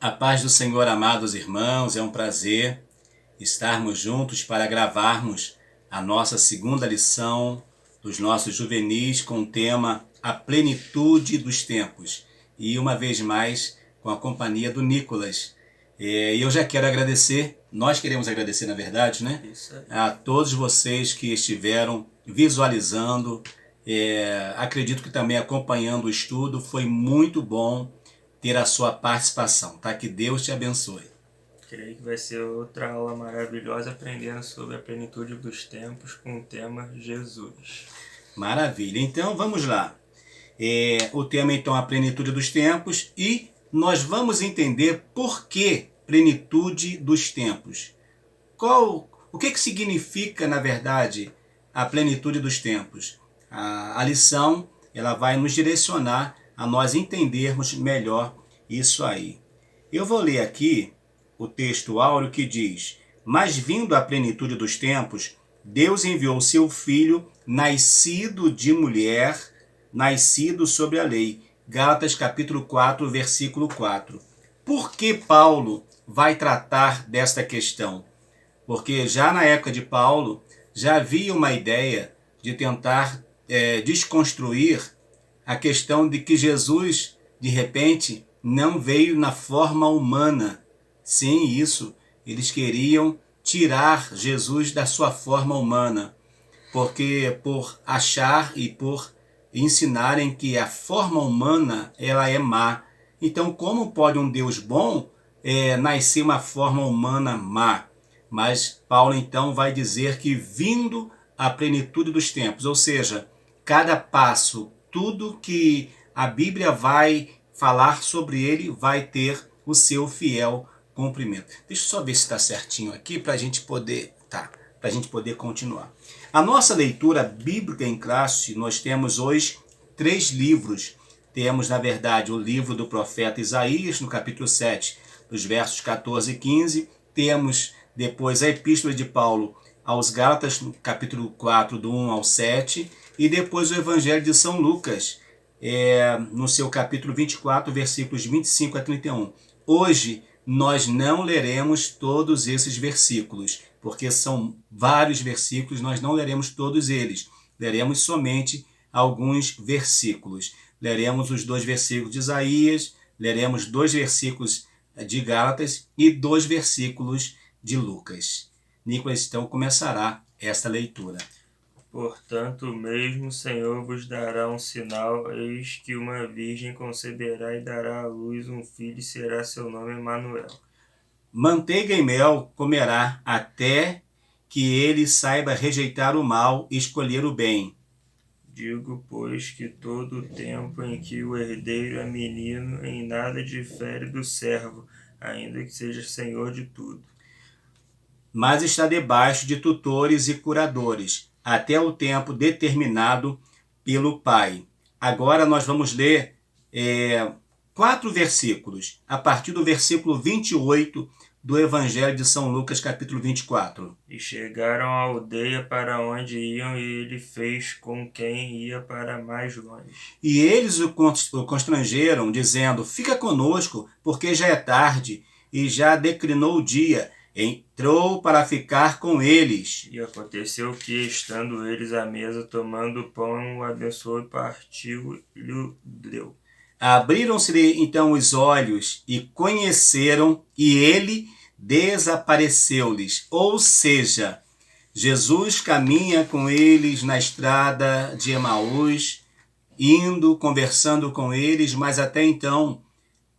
A paz do Senhor, amados irmãos, é um prazer estarmos juntos para gravarmos a nossa segunda lição dos nossos juvenis com o tema A Plenitude dos Tempos. E uma vez mais com a companhia do Nicolas. E eu já quero agradecer, nós queremos agradecer na verdade, né? A todos vocês que estiveram visualizando, acredito que também acompanhando o estudo, foi muito bom ter a sua participação, tá? Que Deus te abençoe. Creio que vai ser outra aula maravilhosa aprendendo sobre a plenitude dos tempos com o tema Jesus. Maravilha, então vamos lá. O tema então a plenitude dos tempos e nós vamos entender por que plenitude dos tempos. O que significa na verdade a plenitude dos tempos? A lição ela vai nos direcionar a nós entendermos melhor isso aí. Eu vou ler aqui o texto áureo que diz: mas vindo a plenitude dos tempos, Deus enviou seu Filho, nascido de mulher, nascido sobre a lei. Gálatas capítulo 4, versículo 4. Por que Paulo vai tratar desta questão? Porque já na época de Paulo, já havia uma ideia de tentar desconstruir a questão de que Jesus, de repente, não veio na forma humana. Sim, isso. Eles queriam tirar Jesus da sua forma humana. Porque por achar e por ensinarem que a forma humana ela é má. Então, como pode um Deus bom nascer uma forma humana má? Mas Paulo então vai dizer que vindo a plenitude dos tempos, ou seja, cada passo, tudo que a Bíblia vai falar sobre ele vai ter o seu fiel cumprimento. Deixa eu só ver se está certinho aqui para a gente poder continuar. A nossa leitura bíblica em classe, nós temos hoje 3 livros. Temos, na verdade, o livro do profeta Isaías, no capítulo 7, dos versos 14 e 15. Temos depois a epístola de Paulo aos Gálatas, no capítulo 4, do 1 ao 7. E depois o Evangelho de São Lucas, no seu capítulo 24, versículos 25 a 31. Hoje nós não leremos todos esses versículos, porque são vários versículos, nós não leremos todos eles. Leremos somente alguns versículos. Leremos os 2 versículos de Isaías, leremos 2 versículos de Gálatas e 2 versículos de Lucas. Nicolas então começará esta leitura. Portanto, o mesmo Senhor vos dará um sinal, eis que uma virgem conceberá e dará à luz um filho, e será seu nome Emanuel. Manteiga e mel comerá, até que ele saiba rejeitar o mal e escolher o bem. Digo, pois, que todo o tempo em que o herdeiro é menino, em nada difere do servo, ainda que seja senhor de tudo. Mas está debaixo de tutores e curadores, até o tempo determinado pelo Pai. Agora nós vamos ler 4 versículos, a partir do versículo 28 do Evangelho de São Lucas, capítulo 24. E chegaram à aldeia para onde iam, e ele fez com quem ia para mais longe. E eles o constrangeram, dizendo: fica conosco, porque já é tarde, e já declinou o dia. Entrou para ficar com eles. E aconteceu que, estando eles à mesa, tomando o pão, o abençoou e partiu e lhe deu. Abriram-se-lhe então os olhos e conheceram, e ele desapareceu-lhes. Ou seja, Jesus caminha com eles na estrada de Emaús, indo, conversando com eles, mas até então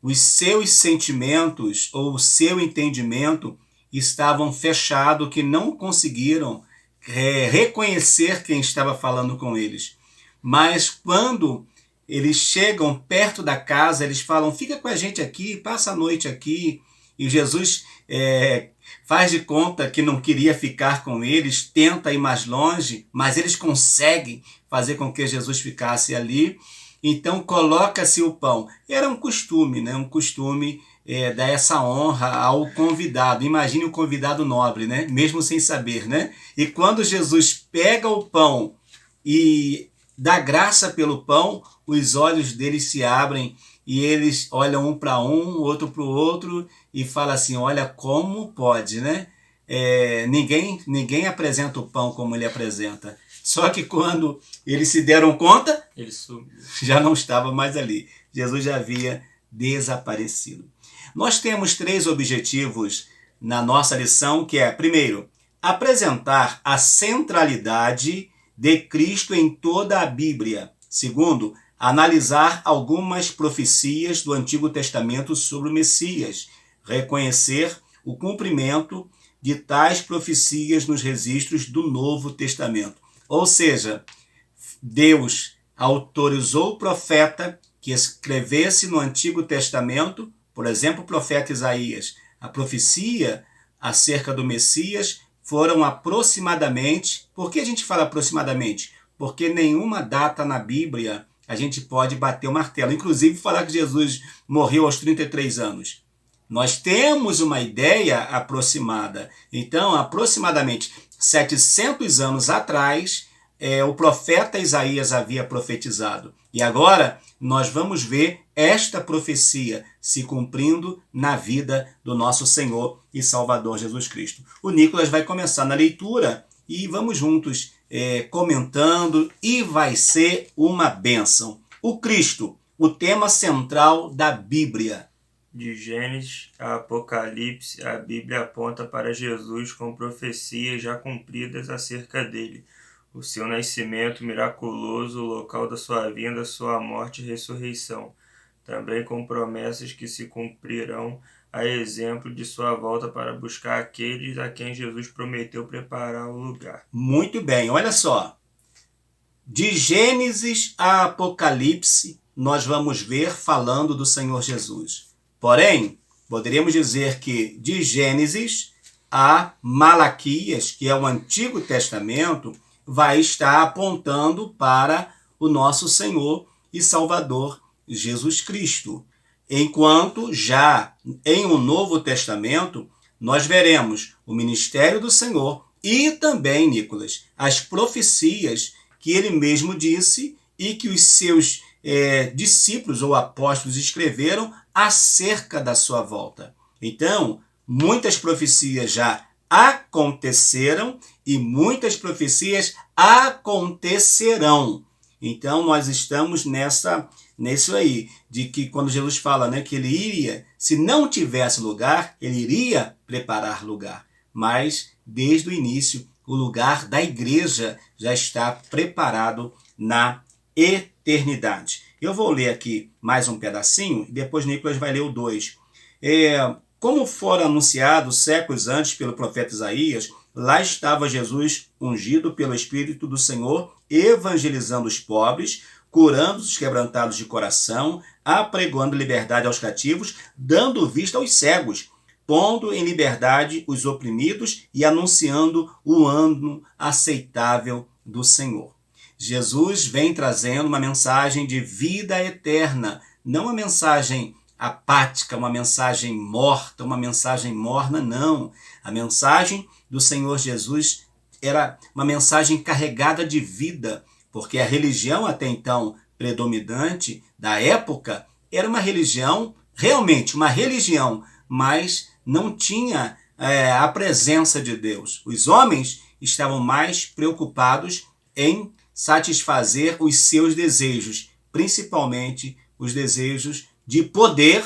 os seus sentimentos ou o seu entendimento estavam fechados, que não conseguiram reconhecer quem estava falando com eles. Mas quando eles chegam perto da casa, eles falam: fica com a gente aqui, passa a noite aqui. E Jesus faz de conta que não queria ficar com eles, tenta ir mais longe, mas eles conseguem fazer com que Jesus ficasse ali. Então coloca-se o pão. Era um costume, né? Um costume dar essa honra ao convidado. Imagine o convidado nobre, né? Mesmo sem saber, né? E quando Jesus pega o pão e dá graça pelo pão, os olhos dele se abrem e eles olham um para um, outro para o outro, e falam assim, olha como pode, né? Ninguém apresenta o pão como ele apresenta. Só que quando eles se deram conta, Ele sumiu. já não estava mais ali. Jesus já havia desaparecido. Nós temos 3 objetivos na nossa lição, que é, primeiro, apresentar a centralidade de Cristo em toda a Bíblia. Segundo, analisar algumas profecias do Antigo Testamento sobre o Messias, reconhecer o cumprimento de tais profecias nos registros do Novo Testamento. Ou seja, Deus autorizou o profeta que escrevesse no Antigo Testamento, por exemplo, o profeta Isaías, a profecia acerca do Messias foram aproximadamente... Por que a gente fala aproximadamente? Porque nenhuma data na Bíblia a gente pode bater o martelo. Inclusive falar que Jesus morreu aos 33 anos. Nós temos uma ideia aproximada. Então, aproximadamente 700 anos atrás, o profeta Isaías havia profetizado. E agora nós vamos ver esta profecia se cumprindo na vida do nosso Senhor e Salvador Jesus Cristo. O Nicolas vai começar na leitura e vamos juntos comentando, e vai ser uma bênção. O Cristo, o tema central da Bíblia. De Gênesis a Apocalipse, a Bíblia aponta para Jesus com profecias já cumpridas acerca dele. O seu nascimento miraculoso, o local da sua vinda, sua morte e ressurreição. Também com promessas que se cumprirão a exemplo de sua volta para buscar aqueles a quem Jesus prometeu preparar o lugar. Muito bem, olha só. De Gênesis a Apocalipse, nós vamos ver falando do Senhor Jesus. Porém, poderíamos dizer que de Gênesis a Malaquias, que é o Antigo Testamento, vai estar apontando para o nosso Senhor e Salvador Jesus Cristo. Enquanto já em o Novo Testamento, nós veremos o ministério do Senhor e também, Nicolas, as profecias que ele mesmo disse e que os seus discípulos ou apóstolos escreveram acerca da sua volta. Então, muitas profecias já aconteceram e muitas profecias acontecerão. Então, nós estamos nisso aí, de que quando Jesus fala, né, que ele iria, se não tivesse lugar, ele iria preparar lugar. Mas, desde o início, o lugar da igreja já está preparado na eternidade. Eu vou ler aqui mais um pedacinho, e depois Nicolas vai ler o 2. Como fora anunciado séculos antes pelo profeta Isaías, lá estava Jesus ungido pelo Espírito do Senhor, evangelizando os pobres, curando os quebrantados de coração, apregoando liberdade aos cativos, dando vista aos cegos, pondo em liberdade os oprimidos e anunciando o ano aceitável do Senhor. Jesus vem trazendo uma mensagem de vida eterna, não uma mensagem apática, uma mensagem morta, uma mensagem morna, não. A mensagem do Senhor Jesus era uma mensagem carregada de vida, porque a religião até então predominante da época era uma religião, realmente uma religião, mas não tinha a presença de Deus. Os homens estavam mais preocupados em satisfazer os seus desejos, principalmente os desejos de poder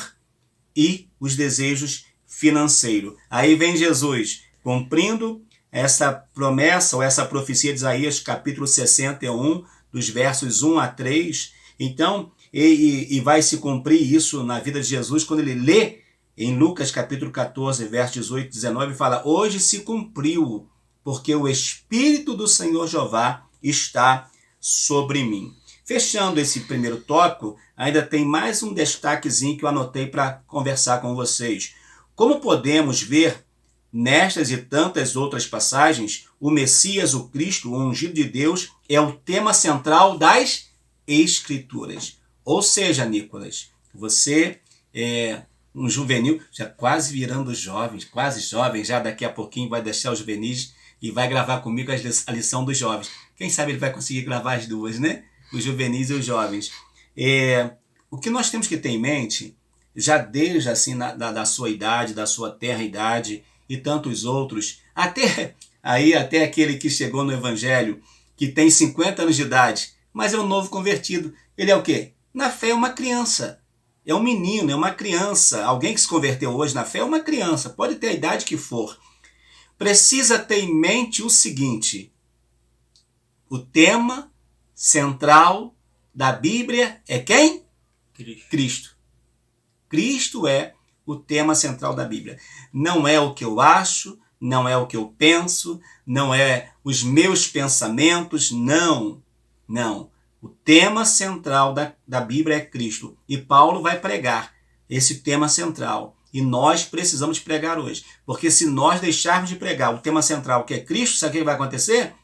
e os desejos financeiros. Aí vem Jesus cumprindo essa promessa ou essa profecia de Isaías, capítulo 61, dos versos 1 a 3. Então, e vai se cumprir isso na vida de Jesus quando ele lê em Lucas capítulo 14, versos 18 e 19, fala: hoje se cumpriu, porque o Espírito do Senhor Jeová está sobre mim. Fechando esse primeiro tópico, ainda tem mais um destaquezinho que eu anotei para conversar com vocês. Como podemos ver nestas e tantas outras passagens, o Messias, o Cristo, o ungido de Deus, é o tema central das Escrituras. Ou seja, Nicolas, você é um juvenil, já quase virando jovens, quase jovem, já daqui a pouquinho vai deixar os juvenis e vai gravar comigo a lição dos jovens. Quem sabe ele vai conseguir gravar as duas, né? Os juvenis e os jovens. o que nós temos que ter em mente, já desde assim da sua idade, da sua terra idade e tantos outros, até aquele que chegou no evangelho, que tem 50 anos de idade, mas é um novo convertido. Ele é o quê? Na fé é uma criança. É um menino, é uma criança. Alguém que se converteu hoje na fé é uma criança, pode ter a idade que for. Precisa ter em mente o seguinte: o tema central da Bíblia é quem? Cristo. Cristo é o tema central da Bíblia. Não é o que eu acho, não é o que eu penso, não é os meus pensamentos, não. Não. O tema central da Bíblia é Cristo. E Paulo vai pregar esse tema central. E nós precisamos pregar hoje. Porque se nós deixarmos de pregar o tema central, que é Cristo, sabe o que vai acontecer?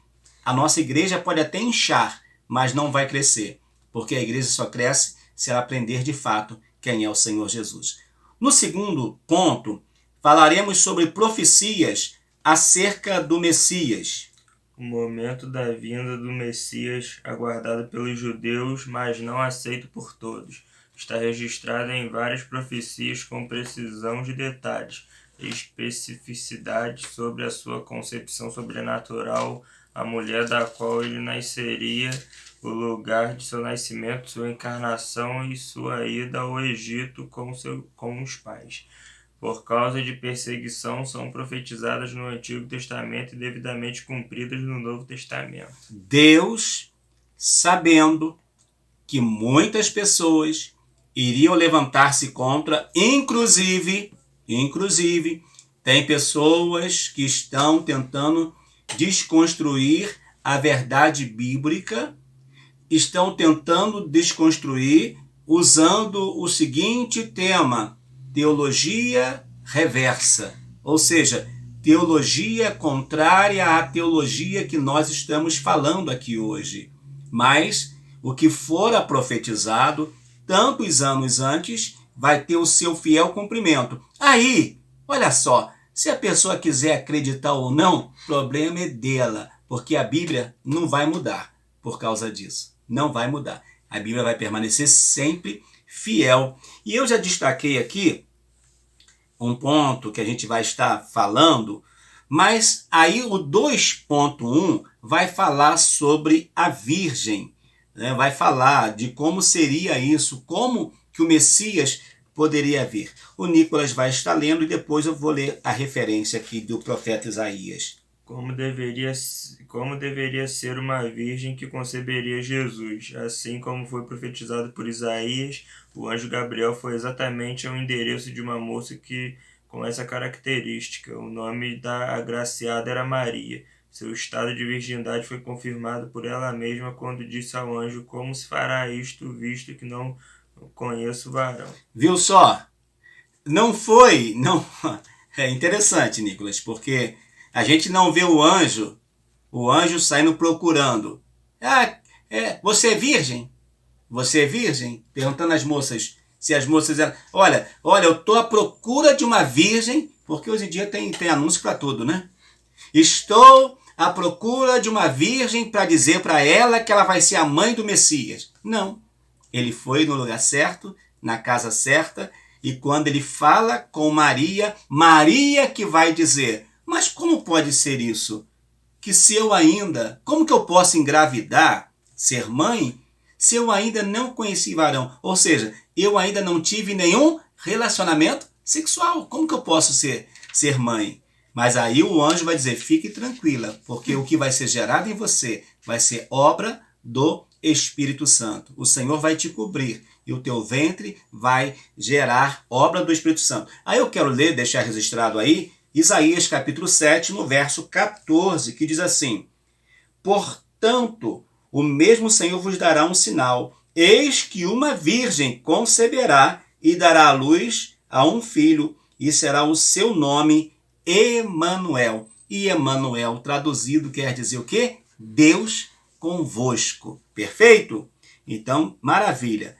A nossa igreja pode até inchar, mas não vai crescer. Porque a igreja só cresce se ela aprender de fato quem é o Senhor Jesus. No segundo ponto, falaremos sobre profecias acerca do Messias. O momento da vinda do Messias, aguardado pelos judeus, mas não aceito por todos, está registrado em várias profecias com precisão de detalhes e especificidade sobre a sua concepção sobrenatural, a mulher da qual ele nasceria, o lugar de seu nascimento, sua encarnação e sua ida ao Egito com os pais. Por causa de perseguição, são profetizadas no Antigo Testamento e devidamente cumpridas no Novo Testamento. Deus, sabendo que muitas pessoas iriam levantar-se contra, inclusive, tem pessoas que estão tentando desconstruir a verdade bíblica, estão tentando desconstruir usando o seguinte tema: teologia reversa, ou seja, teologia contrária à teologia que nós estamos falando aqui hoje. Mas o que fora profetizado tantos anos antes vai ter o seu fiel cumprimento. Aí, olha só, se a pessoa quiser acreditar ou não, o problema é dela, porque a Bíblia não vai mudar por causa disso. Não vai mudar. A Bíblia vai permanecer sempre fiel. E eu já destaquei aqui um ponto que a gente vai estar falando, mas aí o 2.1 vai falar sobre a Virgem, né? Vai falar de como seria isso, como que o Messias poderia vir. O Nicolas vai estar lendo e depois eu vou ler a referência aqui do profeta Isaías. Como deveria ser uma virgem que conceberia Jesus. Assim como foi profetizado por Isaías, o anjo Gabriel foi exatamente ao endereço de uma moça com essa característica. O nome da agraciada era Maria. Seu estado de virgindade foi confirmado por ela mesma quando disse ao anjo: como se fará isto, visto que não conheço varão. Viu só? Não. É interessante, Nicolas, porque a gente não vê o anjo saindo procurando. Você é virgem? Você é virgem? Perguntando às moças, se as moças eram... Olha, eu estou à procura de uma virgem, porque hoje em dia tem anúncio para tudo, né? Estou à procura de uma virgem para dizer para ela que ela vai ser a mãe do Messias. Não. Ele foi no lugar certo, na casa certa, e quando ele fala com Maria que vai dizer: mas como pode ser isso? Que como que eu posso engravidar, ser mãe, se eu ainda não conheci varão? Ou seja, eu ainda não tive nenhum relacionamento sexual. Como que eu posso ser mãe? Mas aí o anjo vai dizer: fique tranquila, porque o que vai ser gerado em você vai ser obra do Espírito Santo. O Senhor vai te cobrir e o teu ventre vai gerar obra do Espírito Santo. Aí eu quero deixar registrado aí, Isaías capítulo 7, no verso 14, que diz assim: portanto, o mesmo Senhor vos dará um sinal. Eis que uma virgem conceberá e dará à luz a um filho, e será o seu nome Emanuel. E Emanuel, traduzido, quer dizer o quê? Deus convosco. Perfeito? Então, maravilha.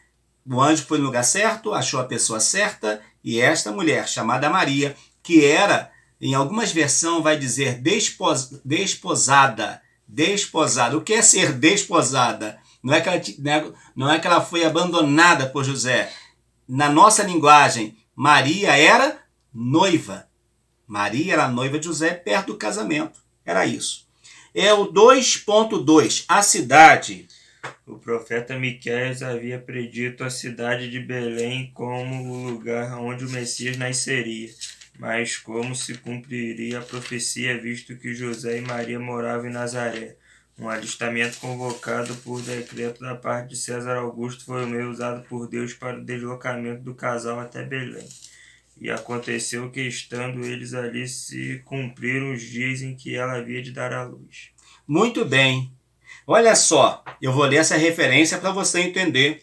O anjo foi no lugar certo, achou a pessoa certa, e esta mulher, chamada Maria, que era... Em algumas versões vai dizer desposada. Desposada. O que é ser desposada? Não é que ela foi abandonada por José. Na nossa linguagem, Maria era noiva. Maria era noiva de José perto do casamento. Era isso. É o 2.2. A cidade. O profeta Miqueias havia predito a cidade de Belém como o lugar onde o Messias nasceria. Mas como se cumpriria a profecia, visto que José e Maria moravam em Nazaré? Um alistamento convocado por decreto da parte de César Augusto foi o meio usado por Deus para o deslocamento do casal até Belém. E aconteceu que, estando eles ali, se cumpriram os dias em que ela havia de dar à luz. Muito bem. Olha só, eu vou ler essa referência para você entender.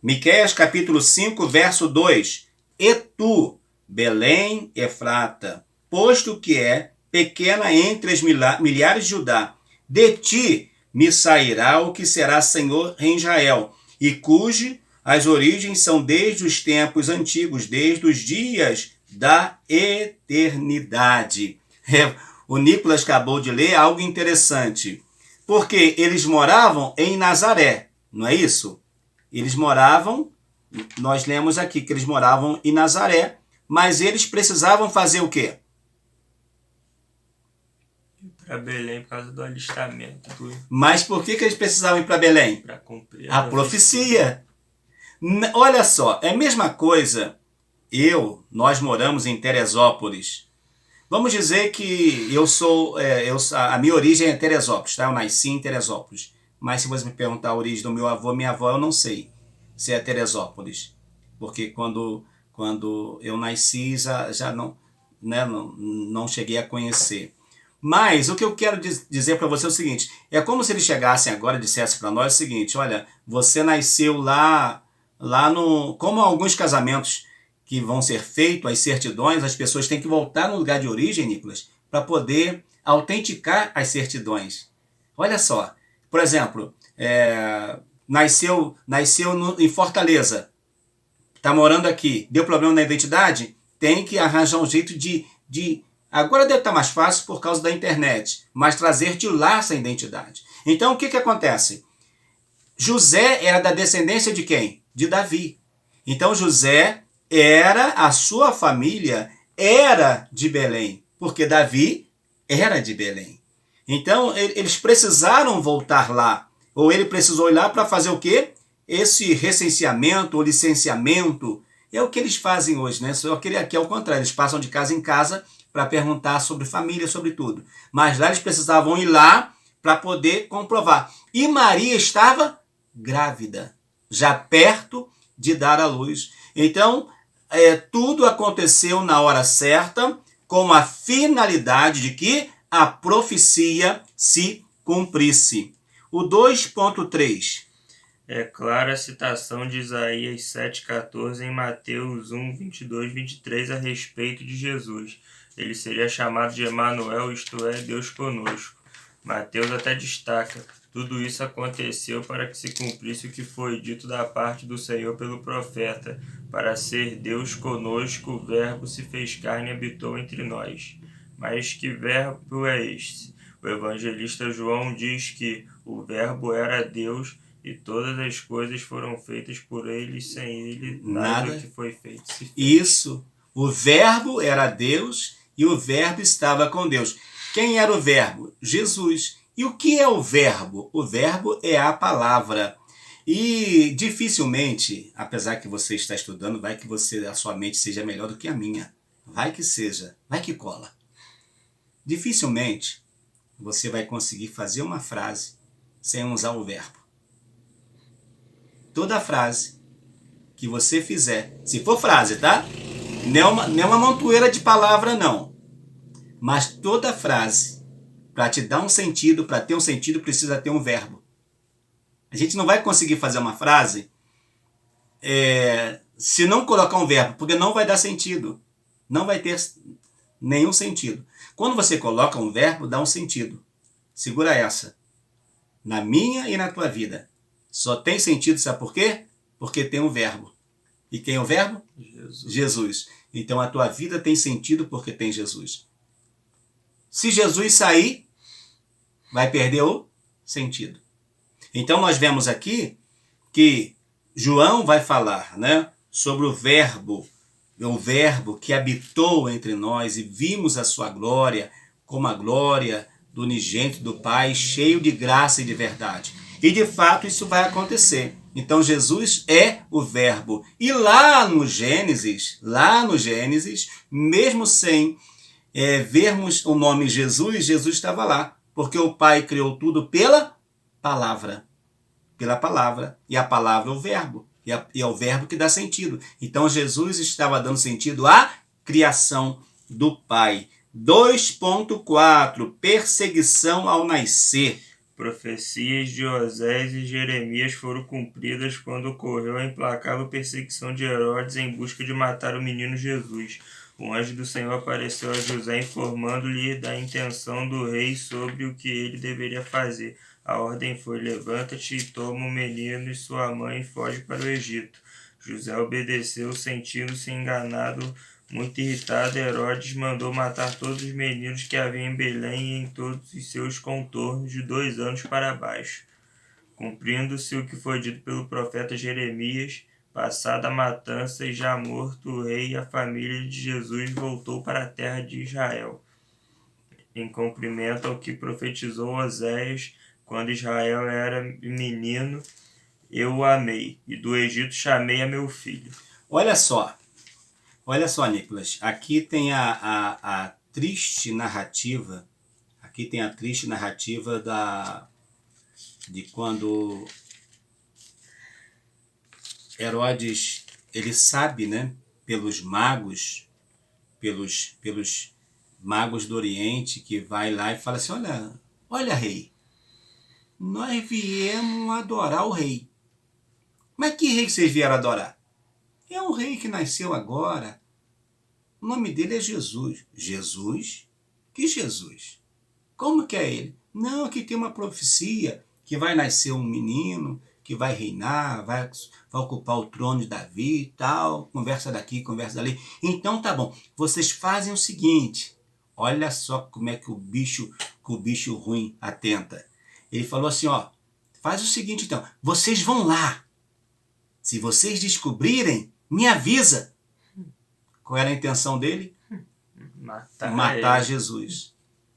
Miqueias capítulo 5, verso 2. E tu, Belém Efrata, posto que é pequena entre as milhares de Judá, de ti me sairá o que será Senhor em Israel, e cujo as origens são desde os tempos antigos, desde os dias da eternidade. O Nicolas acabou de ler algo interessante, porque eles moravam em Nazaré, não é isso? Eles moravam, nós lemos aqui que eles moravam em Nazaré, mas eles precisavam fazer o quê? Para Belém por causa do alistamento. Mas por que eles precisavam ir para Belém? Para cumprir a profecia. Olha só, é a mesma coisa. Nós moramos em Teresópolis. Vamos dizer que a minha origem é Teresópolis, tá? Eu nasci em Teresópolis. Mas se você me perguntar a origem do meu avô, minha avó, eu não sei se é Teresópolis. Porque quando eu nasci, já não, né, não cheguei a conhecer. Mas o que eu quero dizer para você é o seguinte, é como se eles chegassem agora e dissessem para nós o seguinte, olha, você nasceu lá no... Como alguns casamentos que vão ser feitos, as certidões, as pessoas têm que voltar no lugar de origem, Nicolas, para poder autenticar as certidões. Olha só, por exemplo, nasceu em Fortaleza, está morando aqui, deu problema na identidade, tem que arranjar um jeito de agora deve estar mais fácil por causa da internet, mas trazer de lá essa identidade. Então o que acontece? José era da descendência de quem? De Davi. Então José a sua família era de Belém, porque Davi era de Belém. Então eles precisaram voltar lá, ou ele precisou ir lá para fazer o quê? Esse recenseamento ou licenciamento, é o que eles fazem hoje, né? Só que aqui é o contrário, eles passam de casa em casa para perguntar sobre família, sobre tudo. Mas lá eles precisavam ir lá para poder comprovar. E Maria estava grávida, já perto de dar à luz. Então, tudo aconteceu na hora certa, com a finalidade de que a profecia se cumprisse. O 2.3. É clara a citação de Isaías 7,14 em Mateus 1, 22, 23 a respeito de Jesus. Ele seria chamado de Emanuel, isto é, Deus conosco. Mateus até destaca, tudo isso aconteceu para que se cumprisse o que foi dito da parte do Senhor pelo profeta, para ser Deus conosco, o Verbo se fez carne e habitou entre nós. Mas que verbo é este? O evangelista João diz que o Verbo era Deus e todas as coisas foram feitas por ele, e sem ele nada que foi feito se fez. Isso, o Verbo era Deus e o Verbo estava com Deus. Quem era o Verbo? Jesus. E o que é o Verbo? O Verbo é a palavra. E dificilmente, apesar que você está estudando, vai que a sua mente seja melhor do que a minha. Vai que seja, vai que cola. Dificilmente você vai conseguir fazer uma frase sem usar o verbo. Toda frase que você fizer, se for frase, tá? Não é uma montoeira de palavra, não. Mas toda frase, para te dar um sentido, para ter um sentido, precisa ter um verbo. A gente não vai conseguir fazer uma frase se não colocar um verbo, porque não vai dar sentido. Não vai ter nenhum sentido. Quando você coloca um verbo, dá um sentido. Segura essa. Na minha e na tua vida. Só tem sentido, sabe por quê? Porque tem um verbo. E quem é o verbo? Jesus. Então a tua vida tem sentido porque tem Jesus. Se Jesus sair, vai perder o sentido. Então nós vemos aqui que João vai falar, né, sobre o verbo que habitou entre nós e vimos a sua glória, como a glória do unigênito do Pai, cheio de graça e de verdade. E de fato isso vai acontecer. Então Jesus é o verbo. E lá no Gênesis, mesmo sem vermos o nome Jesus, Jesus estava lá, porque o Pai criou tudo pela palavra. Pela palavra. E a palavra é o verbo. E é o verbo que dá sentido. Então Jesus estava dando sentido à criação do Pai. 2.4 Perseguição ao nascer. Profecias de Osés e Jeremias foram cumpridas quando ocorreu a implacável perseguição de Herodes em busca de matar o menino Jesus. O anjo do Senhor apareceu a José informando-lhe da intenção do rei sobre o que ele deveria fazer. A ordem foi: levanta-te e toma o menino e sua mãe e foge para o Egito. José obedeceu, sentindo-se enganado. Muito irritado, Herodes mandou matar todos os meninos que havia em Belém e em todos os seus contornos, de 2 anos para baixo. Cumprindo-se o que foi dito pelo profeta Jeremias, passada a matança e já morto o rei, e a família de Jesus voltou para a terra de Israel. Em cumprimento ao que profetizou Oséias, quando Israel era menino, eu o amei, e do Egito chamei a meu filho. Olha só, Nicolas, aqui tem a triste narrativa, de quando Herodes, ele sabe, né, pelos magos do Oriente, que vai lá e fala assim, olha rei, nós viemos adorar o rei. Mas que rei que vocês vieram adorar? É um rei que nasceu agora. O nome dele é Jesus. Jesus? Que Jesus? Como que é ele? Não, aqui tem uma profecia que vai nascer um menino, que vai reinar, vai ocupar o trono de Davi e tal. Conversa daqui, conversa dali. Então tá bom. Vocês fazem o seguinte. Olha só como é que o bicho ruim atenta. Ele falou assim, faz o seguinte então. Vocês vão lá. Se vocês descobrirem, me avisa. Qual era a intenção dele? Matar Jesus.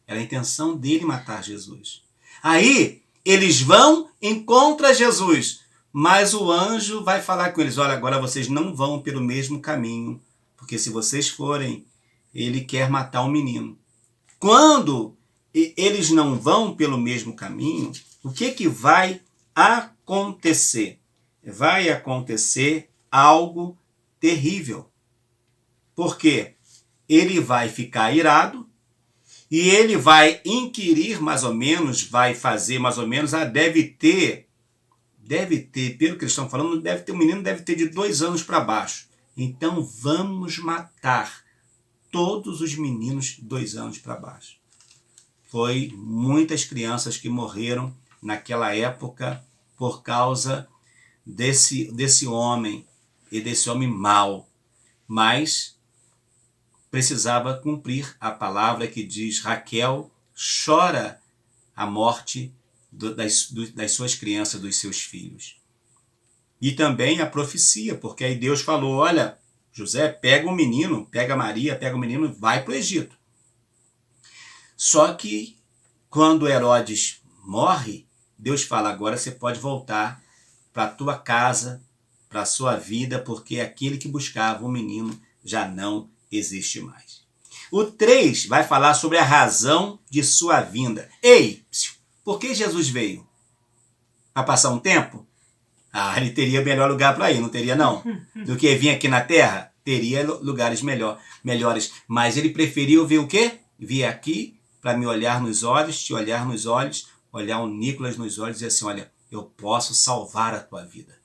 Era a intenção dele matar Jesus. Aí, eles vão, encontram Jesus. Mas o anjo vai falar com eles, olha, agora vocês não vão pelo mesmo caminho. Porque se vocês forem, ele quer matar o menino. Quando eles não vão pelo mesmo caminho, o que vai acontecer? Vai acontecer algo terrível. Porque ele vai ficar irado e ele vai inquirir mais ou menos, vai fazer mais ou menos, deve ter, pelo que eles estão falando, o menino deve ter de 2 anos para baixo. Então vamos matar todos os meninos de 2 anos para baixo. Foi muitas crianças que morreram naquela época por causa desse homem e desse homem mau. Mas precisava cumprir a palavra que diz, Raquel chora a morte das suas crianças, dos seus filhos. E também a profecia, porque aí Deus falou, olha, José, pega o menino, pega Maria, pega o menino e vai para o Egito. Só que quando Herodes morre, Deus fala, agora você pode voltar para a tua casa, para a sua vida, porque aquele que buscava o menino já não existe mais. O 3 vai falar sobre a razão de sua vinda. Ei, por que Jesus veio? Para passar um tempo? Ele teria melhor lugar para ir, não teria não? Do que vir aqui na terra? Teria lugares melhores. Mas ele preferiu vir o quê? Vir aqui para me olhar nos olhos, te olhar nos olhos, olhar o Nicolas nos olhos e dizer assim, olha, eu posso salvar a tua vida.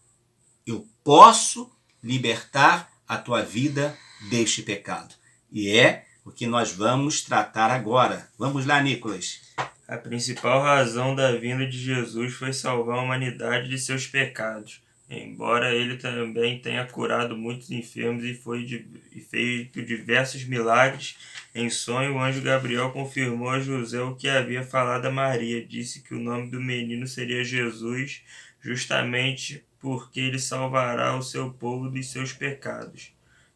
Eu posso libertar a tua vida deste pecado. E é o que nós vamos tratar agora. Vamos lá, Nicolas. A principal razão da vinda de Jesus foi salvar a humanidade de seus pecados. embora ele também tenha curado muitos enfermos e feito diversos milagres. Em sonho, o anjo Gabriel confirmou a José o que havia falado a Maria. Disse que o nome do menino seria Jesus, justamente porque ele salvará o seu povo dos seus pecados.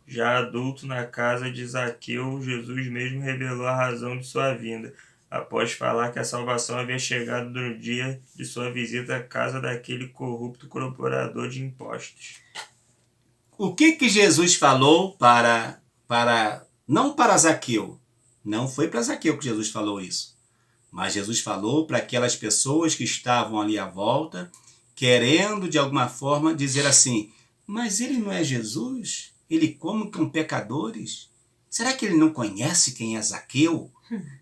Já adulto na casa de Zaqueu, Jesus mesmo revelou a razão de sua vinda, após falar que a salvação havia chegado no dia de sua visita à casa daquele corrupto cobrador de impostos. O que Jesus falou não para Zaqueu? Não foi para Zaqueu que Jesus falou isso. Mas Jesus falou para aquelas pessoas que estavam ali à volta, querendo de alguma forma dizer assim: mas ele não é Jesus? Ele come com pecadores? Será que ele não conhece quem é Zaqueu?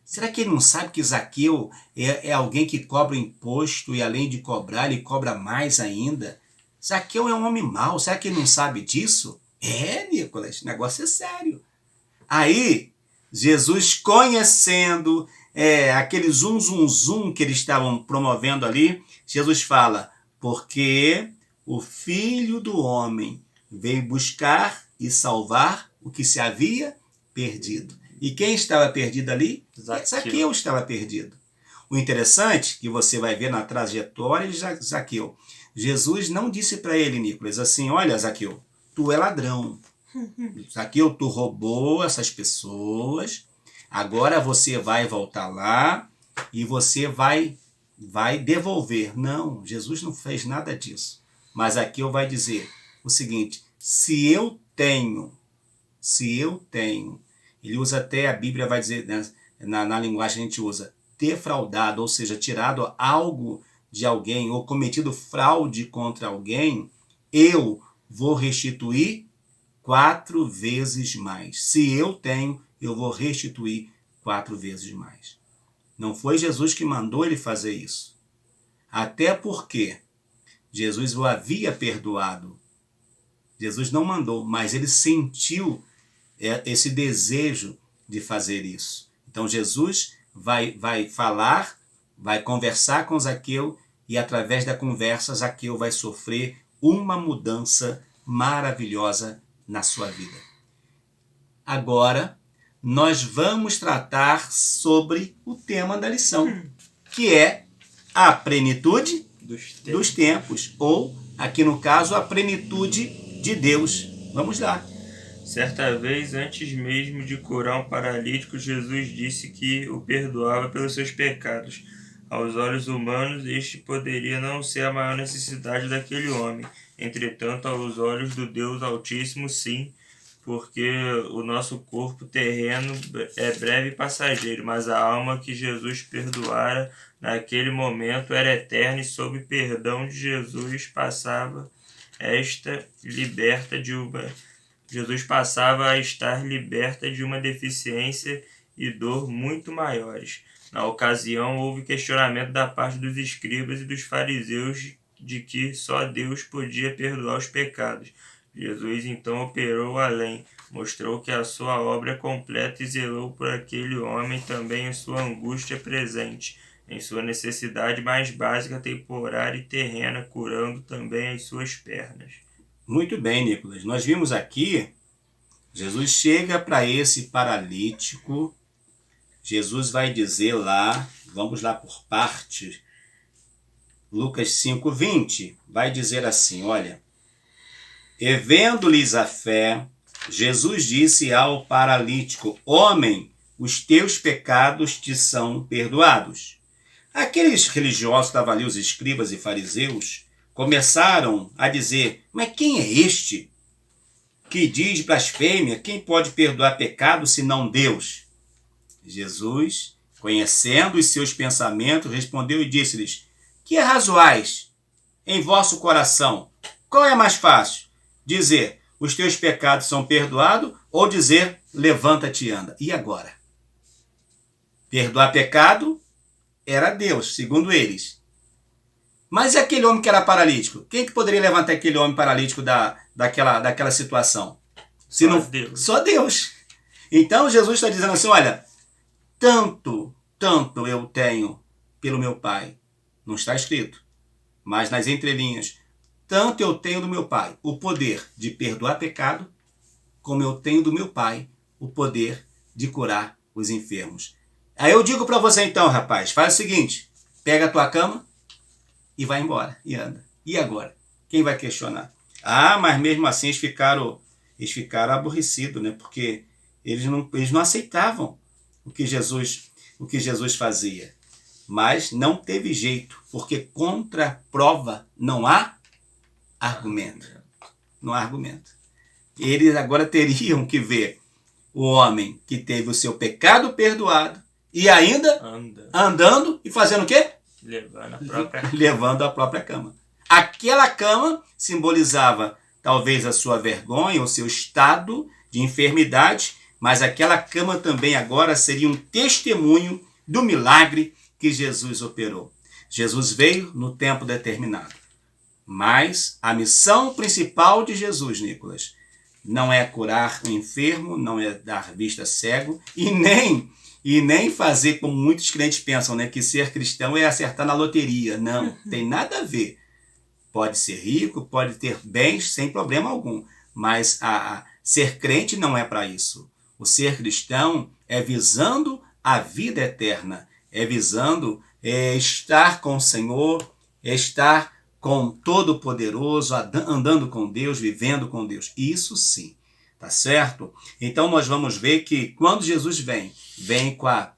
Será que ele não sabe que Zaqueu é alguém que cobra imposto e além de cobrar, ele cobra mais ainda? Zaqueu é um homem mau, será que ele não sabe disso? Nicolas, o negócio é sério. Aí, Jesus conhecendo aquele zum que eles estavam promovendo ali, Jesus fala: porque o Filho do Homem veio buscar e salvar o que se havia perdido. E quem estava perdido ali? Zaqueu estava perdido. O interessante, que você vai ver na trajetória de Zaqueu, Jesus não disse para ele, Nicolas, assim: olha, Zaqueu, tu é ladrão. Zaqueu, tu roubou essas pessoas, agora você vai voltar lá e você vai devolver. Não, Jesus não fez nada disso. Mas Zaqueu vai dizer o seguinte: se eu tenho, ele usa até, a Bíblia vai dizer, né, na linguagem que a gente usa, defraudado, ou seja, tirado algo de alguém ou cometido fraude contra alguém, eu vou restituir 4 vezes mais. Se eu tenho, eu vou restituir 4 vezes mais. Não foi Jesus que mandou ele fazer isso. Até porque Jesus o havia perdoado. Jesus não mandou, mas ele sentiu esse desejo de fazer isso. Então Jesus vai falar, vai conversar com Zaqueu e através da conversa Zaqueu vai sofrer uma mudança maravilhosa na sua vida. Agora nós vamos tratar sobre o tema da lição, que é a plenitude dos tempos, ou aqui no caso a plenitude de Deus. Vamos lá. Certa vez, antes mesmo de curar um paralítico, Jesus disse que o perdoava pelos seus pecados. Aos olhos humanos, este poderia não ser a maior necessidade daquele homem. Entretanto, aos olhos do Deus Altíssimo, sim, porque o nosso corpo terreno é breve e passageiro, mas a alma que Jesus perdoara naquele momento era eterna, e sob perdão de Jesus passava a estar liberta de uma deficiência e dor muito maiores. Na ocasião, houve questionamento da parte dos escribas e dos fariseus de que só Deus podia perdoar os pecados. Jesus então operou além, mostrou que a sua obra é completa e zelou por aquele homem também em sua angústia presente, em sua necessidade mais básica, temporária e terrena, curando também as suas pernas. Muito bem, Nicolas. Nós vimos aqui, Jesus chega para esse paralítico, Jesus vai dizer lá, vamos lá por partes, Lucas 5:20, vai dizer assim, olha: e vendo-lhes a fé, Jesus disse ao paralítico: homem, os teus pecados te são perdoados. Aqueles religiosos que estavam ali, os escribas e fariseus, começaram a dizer: mas quem é este que diz blasfêmia? Quem pode perdoar pecado senão Deus? Jesus, conhecendo os seus pensamentos, respondeu e disse-lhes: que arrazoais em vosso coração? Qual é mais fácil? Dizer: os teus pecados são perdoados, ou dizer: levanta-te e anda? E agora? Perdoar pecado era Deus, segundo eles. Mas e aquele homem que era paralítico? Quem que poderia levantar aquele homem paralítico daquela situação? Se não, Deus. Só Deus. Então Jesus está dizendo assim, olha, tanto eu tenho pelo meu Pai. Não está escrito, mas nas entrelinhas. tanto eu tenho do meu Pai o poder de perdoar pecado, como eu tenho do meu Pai o poder de curar os enfermos. Aí eu digo para você então, rapaz, faz o seguinte, pega a tua cama e vai embora, e anda. E agora? Quem vai questionar? Ah, mas mesmo assim eles ficaram aborrecidos, né? Porque eles não aceitavam o que Jesus fazia. Mas não teve jeito, porque contra a prova não há argumento. Não há argumento. Eles agora teriam que ver o homem que teve o seu pecado perdoado e ainda andando e fazendo o quê? Levando a própria cama. Aquela cama simbolizava talvez a sua vergonha, o seu estado de enfermidade, mas aquela cama também agora seria um testemunho do milagre que Jesus operou. Jesus veio no tempo determinado. Mas a missão principal de Jesus, Nicolas, não é curar o enfermo, não é dar vista cego e nem fazer como muitos crentes pensam, né, que ser cristão é acertar na loteria. Não, tem nada a ver. Pode ser rico, pode ter bens sem problema algum, mas ser crente não é para isso. O ser cristão é visando a vida eterna, é visando estar com o Senhor, estar com Todo-Poderoso, andando com Deus, vivendo com Deus. Isso sim, tá certo? Então nós vamos ver que quando Jesus vem com a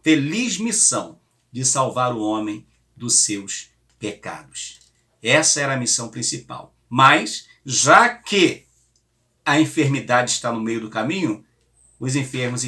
feliz missão de salvar o homem dos seus pecados. Essa era a missão principal. Mas, já que a enfermidade está no meio do caminho, os enfermos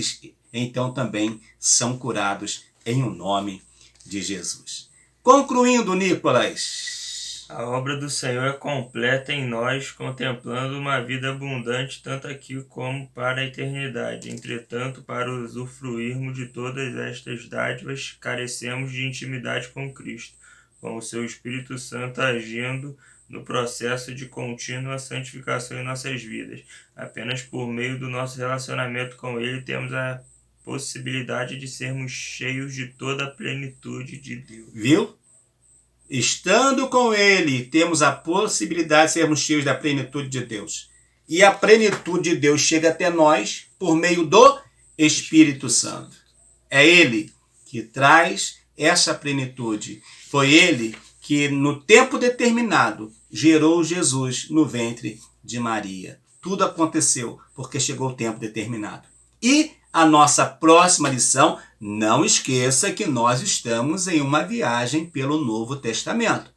então também são curados em o nome de Jesus. Concluindo, Nicolas. A obra do Senhor é completa em nós, contemplando uma vida abundante tanto aqui como para a eternidade. Entretanto, para usufruirmos de todas estas dádivas, carecemos de intimidade com Cristo, com o seu Espírito Santo agindo no processo de contínua santificação em nossas vidas. Apenas por meio do nosso relacionamento com Ele temos a possibilidade de sermos cheios de toda a plenitude de Deus. Viu? Estando com Ele, temos a possibilidade de sermos cheios da plenitude de Deus. E a plenitude de Deus chega até nós por meio do Espírito Santo. É Ele que traz essa plenitude. Foi Ele que, no tempo determinado, gerou Jesus no ventre de Maria. Tudo aconteceu porque chegou o tempo determinado. E a nossa próxima lição, não esqueça que nós estamos em uma viagem pelo Novo Testamento.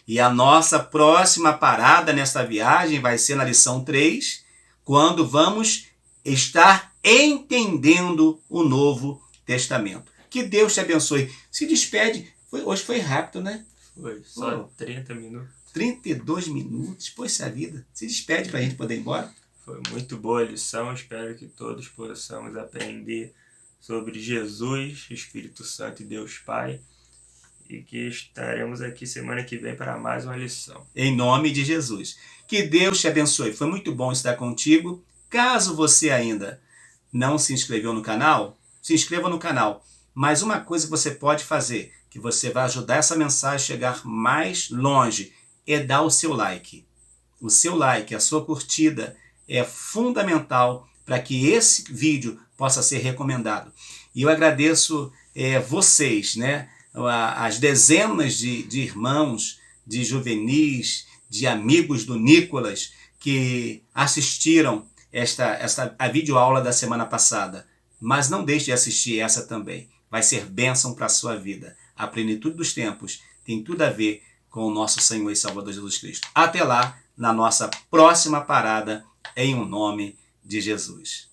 E a nossa próxima parada nessa viagem vai ser na lição 3, quando vamos estar entendendo o Novo Testamento. Que Deus te abençoe. Se despede. Hoje foi rápido, né? Foi, só 30 minutos. 32 minutos. Poxa vida. Se despede para a gente poder ir embora. Foi muito boa a lição, espero que todos possamos aprender sobre Jesus, Espírito Santo e Deus Pai, e que estaremos aqui semana que vem para mais uma lição. Em nome de Jesus. Que Deus te abençoe. Foi muito bom estar contigo. Caso você ainda não se inscreveu no canal, se inscreva no canal. Mas uma coisa que você pode fazer, que você vai ajudar essa mensagem a chegar mais longe, é dar o seu like. O seu like, a sua curtida, é fundamental para que esse vídeo possa ser recomendado. E eu agradeço vocês, né? As dezenas de irmãos, de juvenis, de amigos do Nicolas que assistiram a videoaula da semana passada. Mas não deixe de assistir essa também. Vai ser bênção para a sua vida. A plenitude dos tempos tem tudo a ver com o nosso Senhor e Salvador Jesus Cristo. Até lá, na nossa próxima parada, em o nome de Jesus.